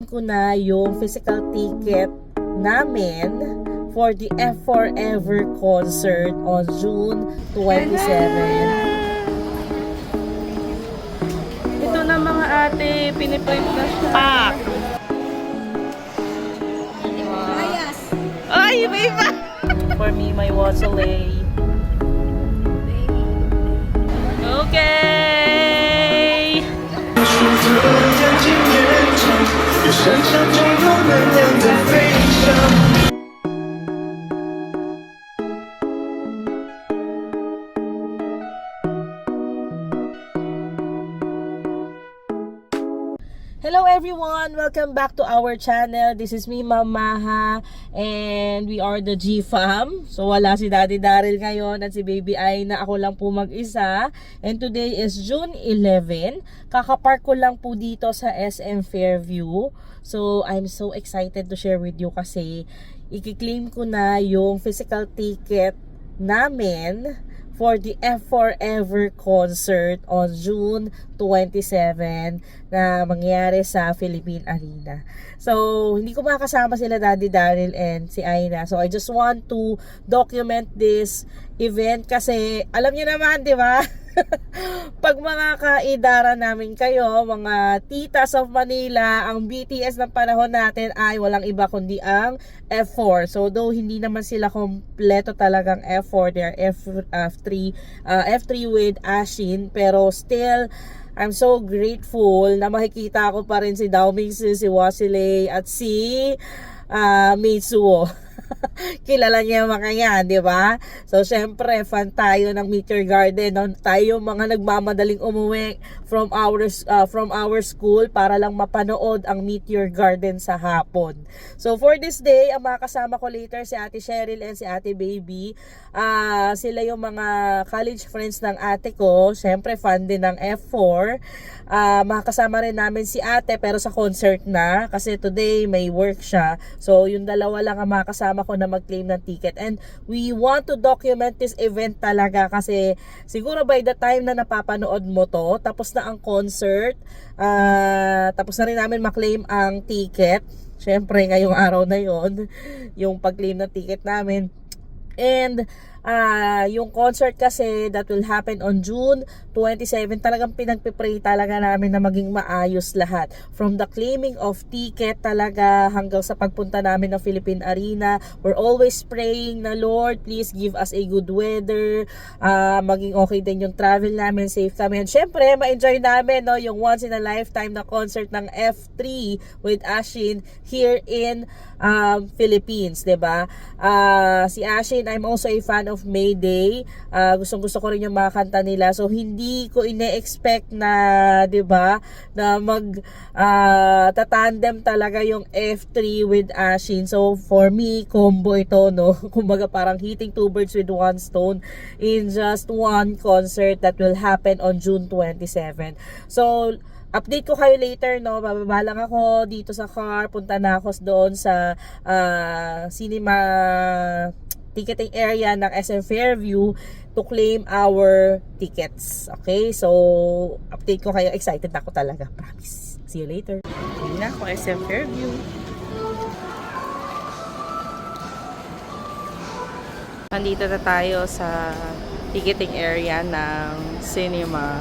ko na yung physical ticket namin for the F Forever concert on June 27. Ito na mga ate, piniprint na siya. Pak! Ay, may iba! For me, my Wasalay. Okay! 有想象中我们俩在飞翔。 Hello everyone! Welcome back to our channel. This is me, Mamaha, and we are the G-Fam. So wala si Daddy Daryl ngayon at si Baby Ay na ako lang po mag-isa. And today is June 11. Kakapark ko lang po dito sa SM Fairview. So I'm so excited to share with you kasi i-claim ko na yung physical ticket namin for the F Forever concert on June 27 na mangyayari sa Philippine Arena. So, hindi ko makasama sila Daddy Daryl and si Aina. So, I just want to document this event kasi alam niyo naman, di ba? Pag mga kaidara namin kayo, mga titas of Manila, ang BTS ng panahon natin ay walang iba kundi ang F4. So though hindi naman sila kompleto talagang F4, they are F3 with Ashin, pero still I'm so grateful na makikita ko pa rin si Daomingsu, si Wasilei at si Mitsuo. Kilala niya yung mga yan, di ba? So, syempre, fan tayo ng Meteor Garden. No? Tayo mga nagmamadaling umuwi from our school para lang mapanood ang Meteor Garden sa hapon. So, for this day, ang mga kasama ko later, si Ate Cheryl and si Ate Baby, sila yung mga college friends ng ate ko. Syempre, fan din ng F4. Makakasama rin namin si ate pero sa concert na kasi today may work siya. So, yung dalawa lang ang makakasama ko na mag-claim ng ticket. And we want to document this event talaga kasi siguro by the time na napapanood mo to, tapos na ang concert, tapos na rin namin ma-claim ang ticket. Syempre, ngayong araw na yon yung pag-claim ng ticket namin. And yung concert kasi that will happen on June 27, talagang pinagpipray talaga namin na maging maayos lahat. From the claiming of ticket talaga hanggang sa pagpunta namin ng Philippine Arena, we're always praying na Lord, please give us a good weather, maging okay din yung travel namin, safe kami. And syempre, ma-enjoy namin no, yung once in a lifetime na concert ng F3 with Ashin here in Philippines, 'di ba? Si Ashin, I'm also a fan of Mayday. Gustong-gusto ko rin yung mga kanta nila. So hindi ko ine-expect na, 'di ba, na tatandem talaga yung F3 with Ashin. So for me, combo ito, no. Kumbaga parang hitting two birds with one stone in just one concert that will happen on June 27. So update ko kayo later, no? Bababa lang ako dito sa car. Punta na ako doon sa cinema ticketing area ng SM Fairview to claim our tickets. Okay? So, update ko kayo. Excited ako talaga. Promise. See you later. Hindi na ako, SM Fairview. Nandito na tayo sa ticketing area ng cinema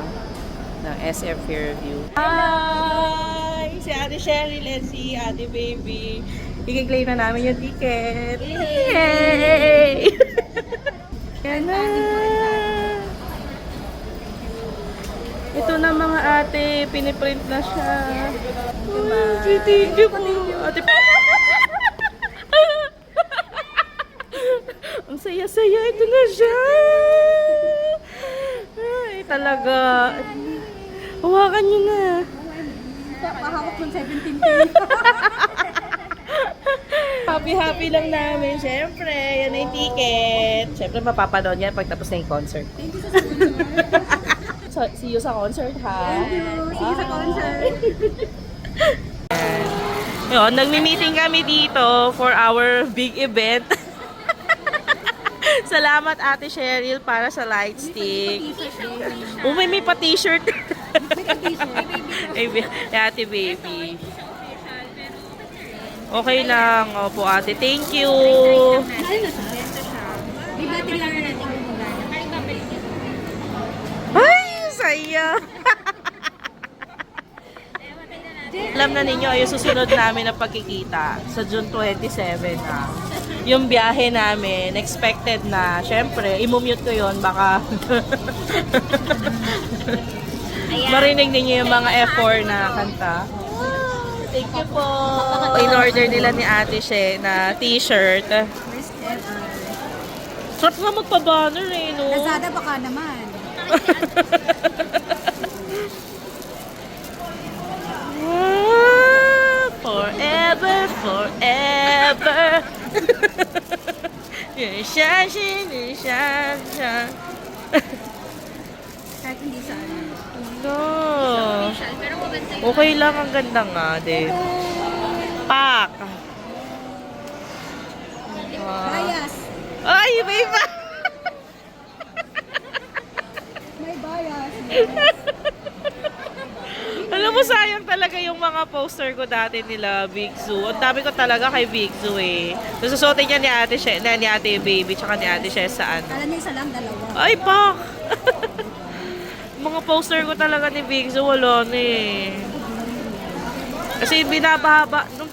ng SM Fairview. Hi! Si Ate Cheryl and si Ate Baby. I-claim na namin yung ticket. Yay! Yan na! Ito na mga ate, piniprint na siya. Thank you po. Ate Ang saya-saya, ito na siya! Ay, talaga. Hawakan nyo na. Pakahawak ng 17K. Happy lang namin. Siyempre, yan na yung ticket. Siyempre, mapapanood yan pag tapos na yung concert. Thank you sa sponsor. So, see you sa concert, ha? Thank you. See you sa concert. Yun, nagmi-meeting kami dito for our big event. Salamat Ate Cheryl para sa light stick. May pa t-shirt. Ate Baby. Okay lang. Opo, ate. Thank you. Ano na siya? May battery lang na natin gumagana. Ay, saya. Alam na ninyo, ay susunod namin na pagkikita sa June 27 na. Yung biyahe namin, expected na. Siyempre, imumute ko yon baka marinig ninyo yung mga F4 na kanta. Thank you po. In-order nila ni Ate She na t-shirt. First ever. Sarap nga magpa-banner eh, no? Lazada baka naman. Forever, forever. Kahit hindi sa ano. No. Okay lang, ang ganda nga din. Pak. Bias. Ay, may ba? May bias. Alam mo, sayang talaga yung mga poster ko dati nila, Big Zoo. Ang dami ko talaga kay Big Zoo eh. Susuotin niya ni Ate She, ni Ate Baby, tsaka ni Ate She sa ano. Kala niya isa lang, dalawa. Ay, pak! Mga poster ko talaga ni Big Zoo, wala na eh. Kasi binabahaba, nung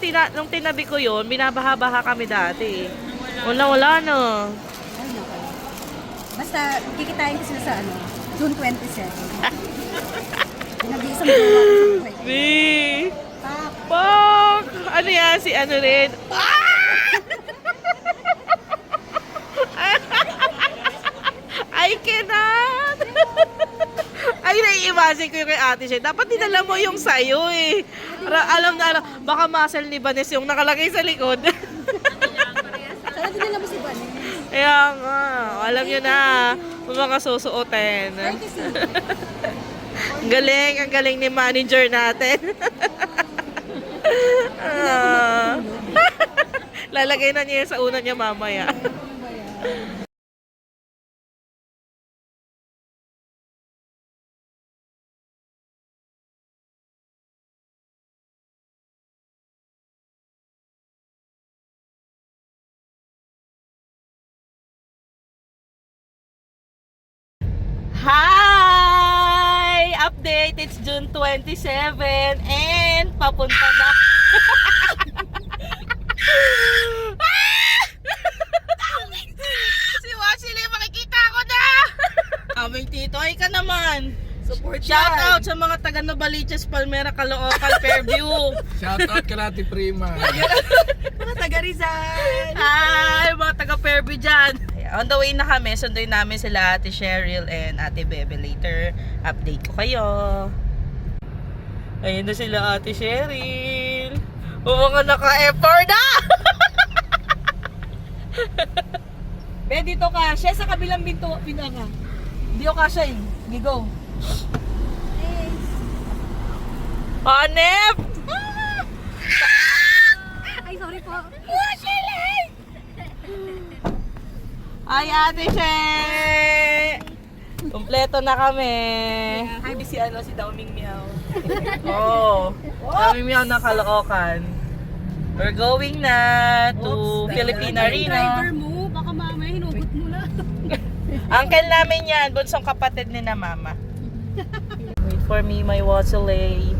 tinabi ko yun, binabahaba kami dati. Wala na. Ay, naku. Basta, kikitain ko sila sa ano, June 27. Nag-iisang jowa ko sa buhay. B! Pak. Pak! Ano yan? Si ano rin? I cannot! Ay, nai-imagine ko yung kay Ate She. Dapat dinala mo yung sayo eh. Alam na, baka muscle ni Vanessa yung nakalagay sa likod. Sana dinala mo si Vanessa. Kaya nga, alam nyo na, mga susuotin. Ang galing ni manager natin. Lalagay na niya sa una niya mamaya. Hi! Update, it's June 27 and papunta na. Si Wasile, makikita ko na! Aming tito, ay ka naman. Support Shout out sa mga taga Novaliches, Palmera, Caloocan, Fairview. Shout out kay Ate Prima. Mga taga Rizal. Hi, mga taga Fairview dyan. On the way na kami, sunduin namin sila Ate Cheryl and Ate Bebe later. Update ko kayo. Ayun na sila Ate Cheryl. O mga naka-F4 na! Be, dito ka. Siya sa kabilang pinto nga. Hindi ko kasha eh. Gigo. Hanep! Ay, sorry po. Ay, Ate She! Kompleto na kami. Hi, si Daoming Miao. Oh, Daoming Miao na Caloocan. We're going na to Philippine Arena. Driver mo, baka mamaya hinugot mo na. Uncle namin yan, bunsong kapatid ni na mama. Wait for me, my Wasilay.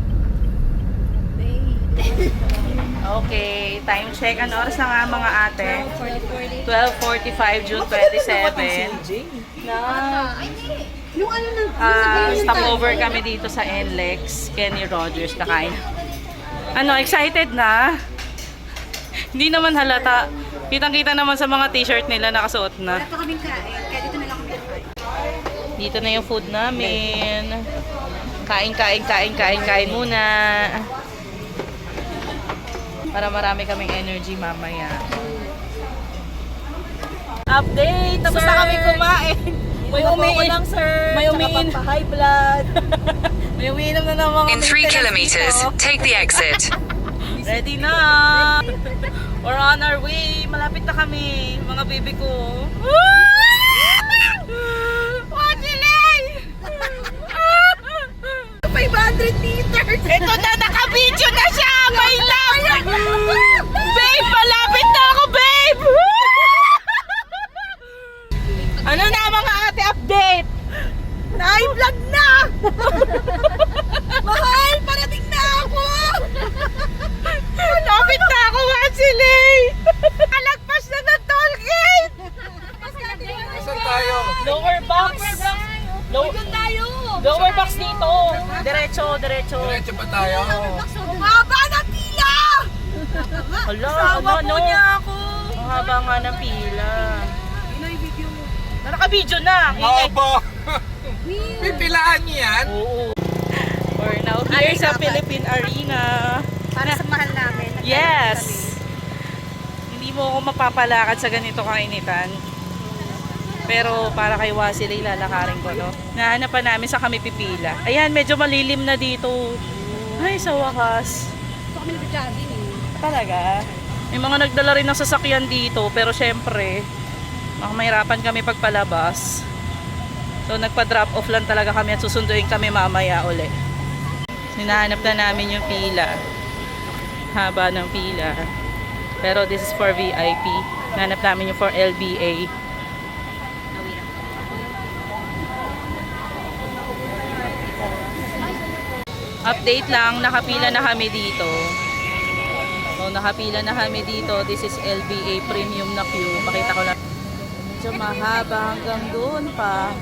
Okay, time check. Ano oras na nga mga ate? 12:45, June 27. Yung ano na, Stopover kami dito sa NLEX, Kenny Rogers, nakain. Ano, excited na? Hindi naman halata. Kitang-kita naman sa mga t-shirt nila nakasuot na. wala pa kaming kain, kaya dito na lang kami kain. Dito na yung food namin. Kain muna. Para marami kaming energy mamaya. Update! Tapos na kami kumain. May umiinom, sir. May umiinom. High blood. May umiinom na ng mga In 3 kilometers, take the exit. Ready na! We're on our way. Malapit na kami. Mga baby ko. Wajilay! 500 meters! Ito na, naka-video na siya! May love! Diretso. Diretso pa tayo. Bumaba na pila! Hala, Tawa po niya ako. Ang haba nga ng pila. Naka-video na. Opo. Pipilaan niyo yan. Oo. We're now here sa Philippine Arena. Para sa mahal namin. Yes! Hindi mo ako mapapalakad sa ganito kainitan. Pero para kay Wasilay, lalakarin ko, no? Nahanap pa namin sa kami pipila. Ayan, medyo malilim na dito. Ay, sa wakas. Ito kami nag-jogging eh. Talaga? May mga nagdala rin ng sasakyan dito, pero syempre, mahirapan kami pagpalabas. So, nagpa-drop off lang talaga kami at susunduin kami mamaya uli. Hinahanap na namin yung pila. Haba ng pila. Pero this is for VIP. Hinahanap namin yung for LBA. Update lang, nakapila na kami dito. So, nakapila na kami dito. This is LBA premium na queue. Pakita ko lang. Medyo mahaba hanggang doon pa.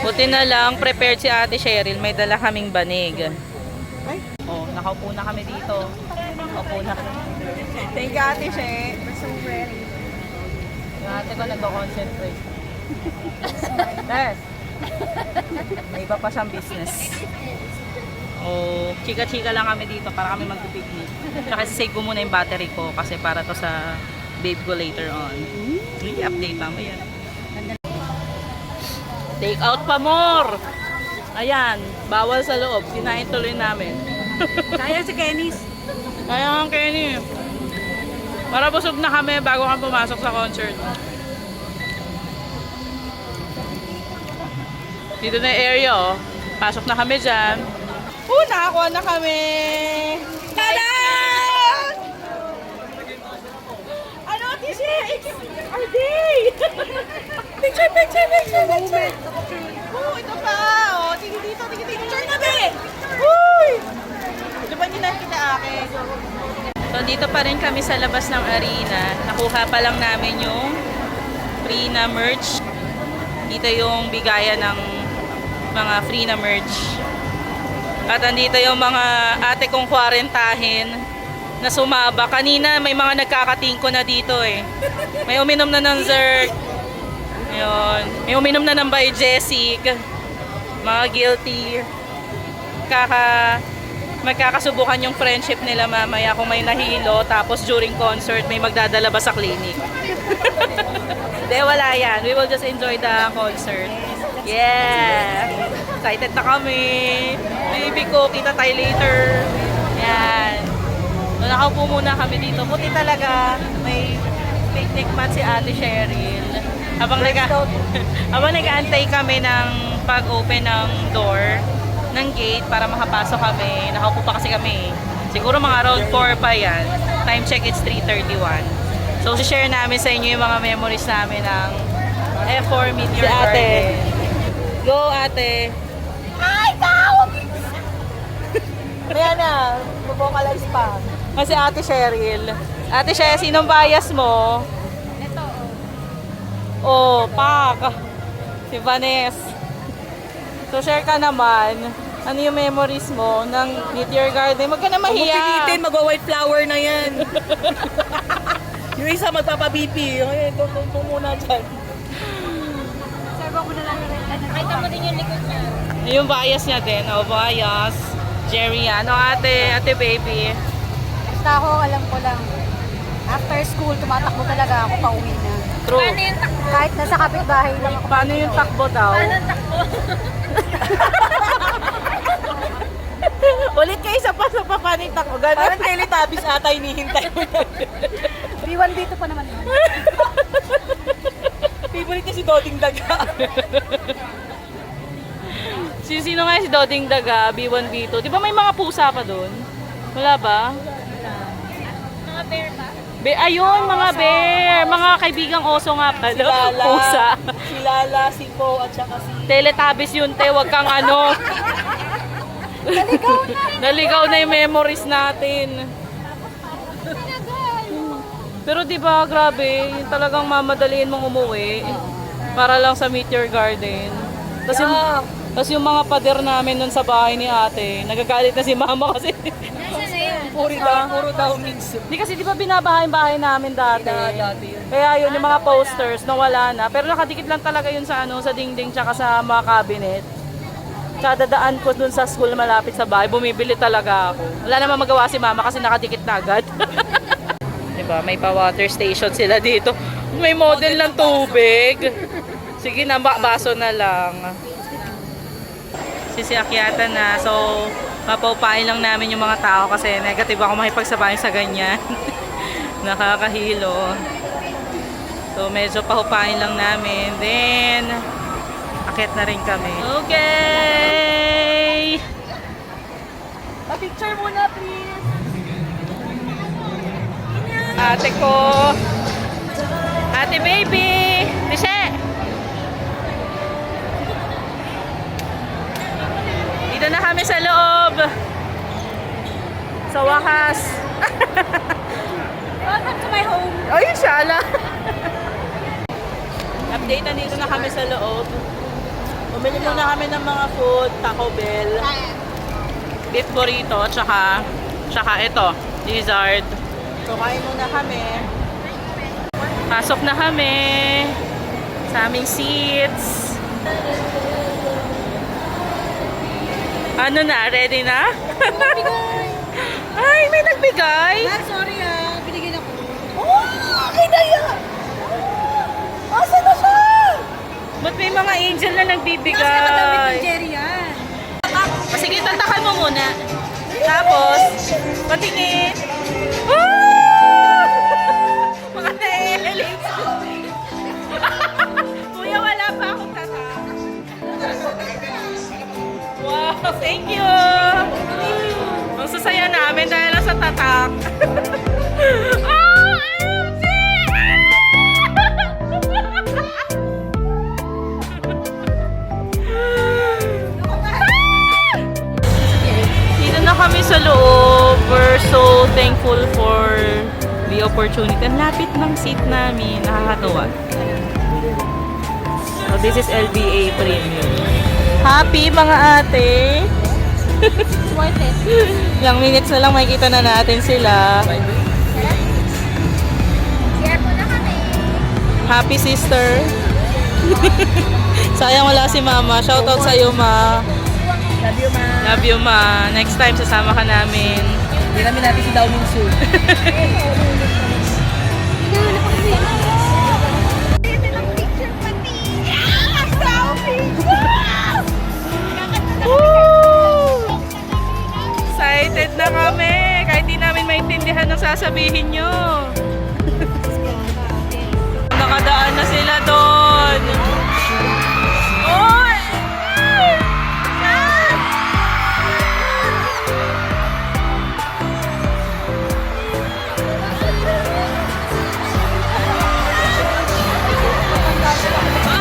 Buti na lang, prepared si Ate Cheryl. May dala kaming banig. Oh, nakaupo na kami dito. Nakaupo na kami. Thank you, Ate She. So ready. Yung ate ko nag-concentrate. Yes. May iba pa siyang business. Oh, chika-chika lang kami dito para kami mag-picnic. Tsaka save ko muna yung battery ko kasi para to sa babe ko later on. I-update mamaya. Take out pa more! Ayan, bawal sa loob. Kinain tuloy namin. Kaya si Kenny's. Kaya ang Kenny. Para busog na kami bago kami pumasok sa concert. Dito na yung area, oh. Pasok na kami dyan. Nakakuha na kami! Tada! Ano, Tisha? It's our day! Picture! Oh, ito pa! Oh, tingin dito. Picture na, be! Uy! Di ba kita akin? So, dito pa rin kami sa labas ng arena. Nakuha pa lang namin yung free na merch. Dito yung bigayan ng mga free na merch. At andito yung mga ate kong kwarentahin na sumaba. Kanina may mga nagkakatingko na dito eh. May uminom na ng Zerk. Ayun. May uminom na ng by Jessic. Mga guilty. Magkakasubukan yung friendship nila mamaya kung may nahilo. Tapos during concert may magdadala ba sa clinic. Hindi, wala yan. We will just enjoy the concert. Yeah! Excited na kami. Baby ko, kita tayo later. Yan. So, nakaupo muna kami dito. Buti talaga may picnic mat si Ate Cheryl. Habang nag-aantay kami ng pag-open ng door, ng gate para makapasok kami. Nakaupo pa kasi kami. Siguro mga around 4 pa yan. Time check, it's 3:31. So, share namin sa inyo yung mga memories namin ng F4 Meteor Garden. Go, ate! Ay, tao! Ayan na, bubokalize pa. Kasi Ate Cheryl. Ate Cheryl, sinong bias mo? Ito. Oh, pak! Si Vanessa. So, share ka naman. Ano yung memories mo ng Meteor Garden? Huwag ka na mahiya. Pilitin, magwa-white flower na yan. Yung isa magpapa-BP. Okay, ito muna dyan. Servo ko na lang yung nakita mo din yung likod niya. Yung bias niya din. Oh, bias. Jerry, ano ate baby. Basta ako, alam ko lang. After school, tumatakbo talaga ako pauwi na. True. Kahit nasa kapitbahay lang ako. Paano yung takbo daw? Ulit kayo sa paano yung takbo? Ganun. Parang Teletubbies ata hinihintay mo na. B1 dito pa naman yun. Favorite niya si Doding Daga. Sino nga si Doding Daga, B1, B2? Di ba may mga pusa pa doon? Wala ba? Mga bear ba? Ayun, mga bear. Mga kaibigang oso nga pala. Si Lala. Pusa. Si Lala, si Po, at saka si... Teletubbies yun, te. Wag kang ano. Naligaw na yung memories natin. Pero di ba grabe, yung talagang mamadaliin mong umuwi para lang sa Meteor Garden. Tapos yung Tapos yung mga pader namin nun sa bahay ni ate, nagagalit na si mama kasi. Puro daw minsan. Hindi kasi di ba binabahay-bahay namin dati? Kaya yun, yung mga posters nawala na. Pero nakadikit lang talaga yun sa sa dingding tsaka sa mga cabinet. Tsaka dadaan ko dun sa school malapit sa bahay, bumibili talaga ako. Wala naman magawa si mama kasi nakadikit na agad. Diba, may pa-water station sila dito. May model ng tubig. Sige na, baso na lang. Sisiakyatan na. So, papaupain lang namin yung mga tao kasi negative ako makipagsabayan sa ganyan. Nakakahilo. So, medyo pahupain lang namin. Then, akit na rin kami. Okay! Pa-picture muna, please. Ate ko. Ate baby. Tishe. Dito na kami sa loob. Sa wakas. Welcome to my home. Ay, shala. Update na dito na kami sa loob. Bumili muna kami ng mga food, Taco Bell, beef burrito, tsaka ito, lizard. So, kain muna kami. Pasok na kami sa aming seats. Ano na? Ready na? Ay, may nagbigay. Sorry binigyan ako. Oh, kinaya! Asa na siya? Ba't may mga angel na nagbibigay? Jerry yan. Sige, tantakan mo muna. Tapos, patingin. Mga na-elix. Kuya, wala pa akong tatak. Wow, thank you. Ang sasaya namin dahil lang sa tatak. Oh, MJ! Dito na kami sa loob. We're so thankful for the opportunity. Ang lapit ng seat namin. Nakakatuwa. So, this is LBA Premium. Happy mga ate! Worth it. Ilang minutes na lang makikita na natin sila. Share po na kami. Happy sister! Sayang wala si mama. Shoutout sa'yo, ma. Love you, ma. Love you, ma. Next time sasama ka namin. Hindi namin natin si Downing Su. Excited na kami. Kahit di namin maintindihan ang sasabihin nyo. Nakadaan na sila doon. Oy!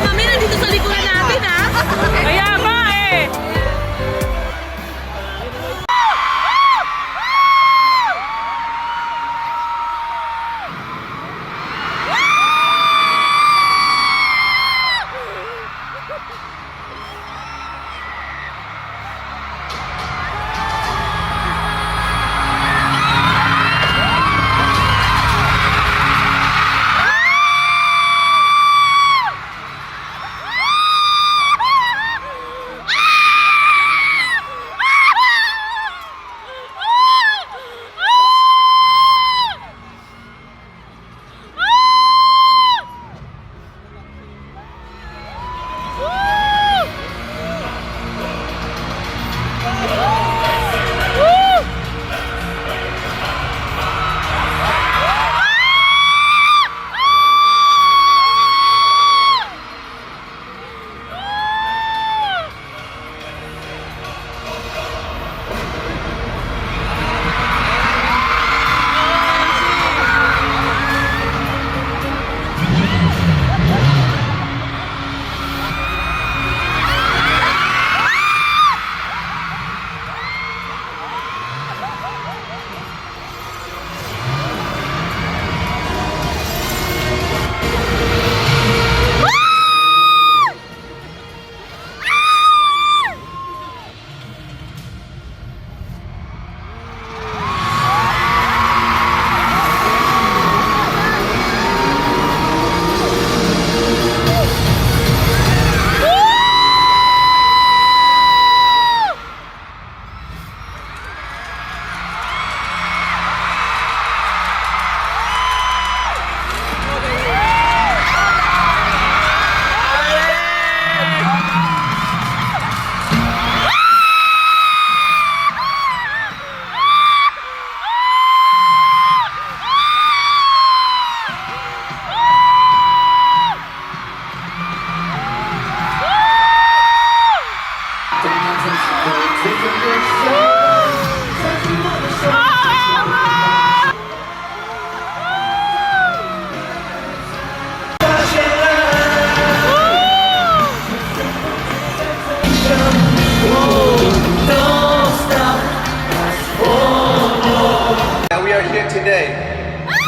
Mami, nandito sa likuran natin, ha? Kaya nga, eh.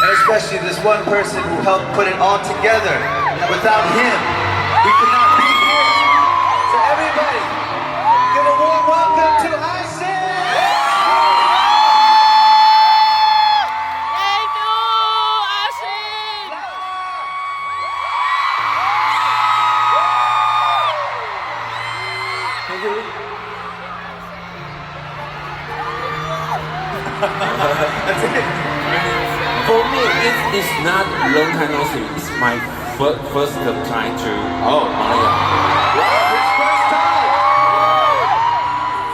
And especially this one person who helped put it all together. Without him, we could not be here. So everybody, give a warm welcome to Isis! Thank you, Asin! That's it. For me, it's not long time no see. It's my first time to Malaya. Wow, his first time!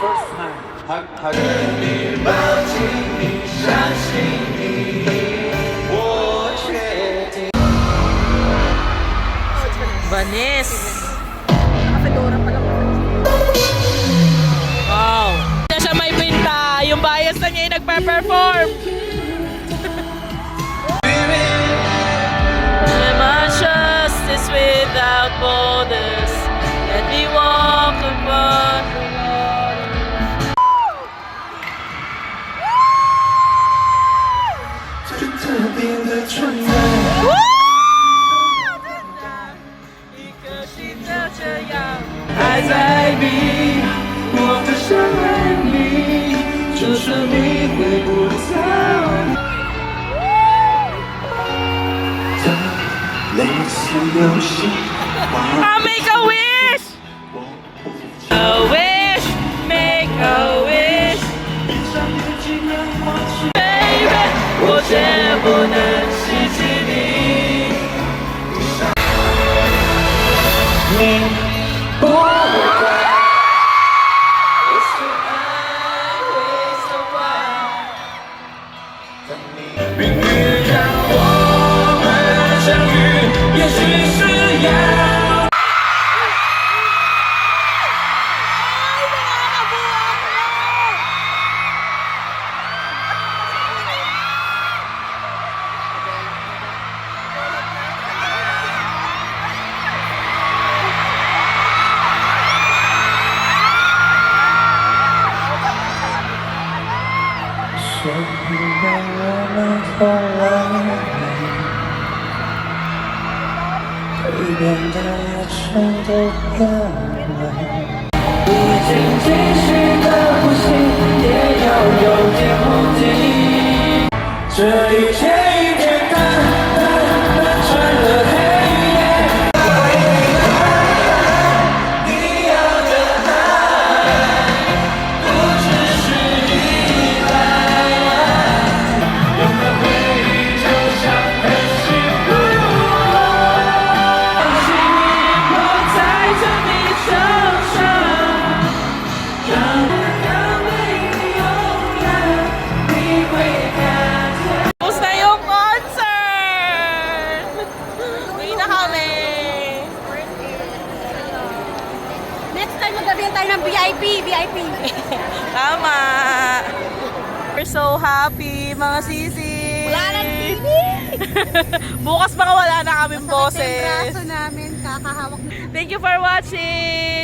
First time. How do Vanes! Nakafedora pa lang. Wow! Hindi na siya may pinta. Yung bias na niya yung nagpa-perform. My justice without borders. Let me walk upon the water. As I be， 我的深爱你，就算你会不在。类似游戏？ I'll make a wish! A wish, make a wish. Baby， 我绝不能失去你。不会怪。命运让我们相遇，也许是要。所以让我们后来会变得也全都变了。不仅仅是个呼吸，也要有点目的。这一切一片淡淡穿了黑夜。你要的爱，不只是依赖。有的回忆就像很幸福，放心，我在着你手上，让为你永远，你会看见。Tapos na yung concert! Uwi na kami! Next time maggabihan tayo ng VIP. Tama! We're so happy, mga sisi! Wala nang TV! Bukas baka wala na kaming Braso boses. namin, kakahawak na. Thank you for watching!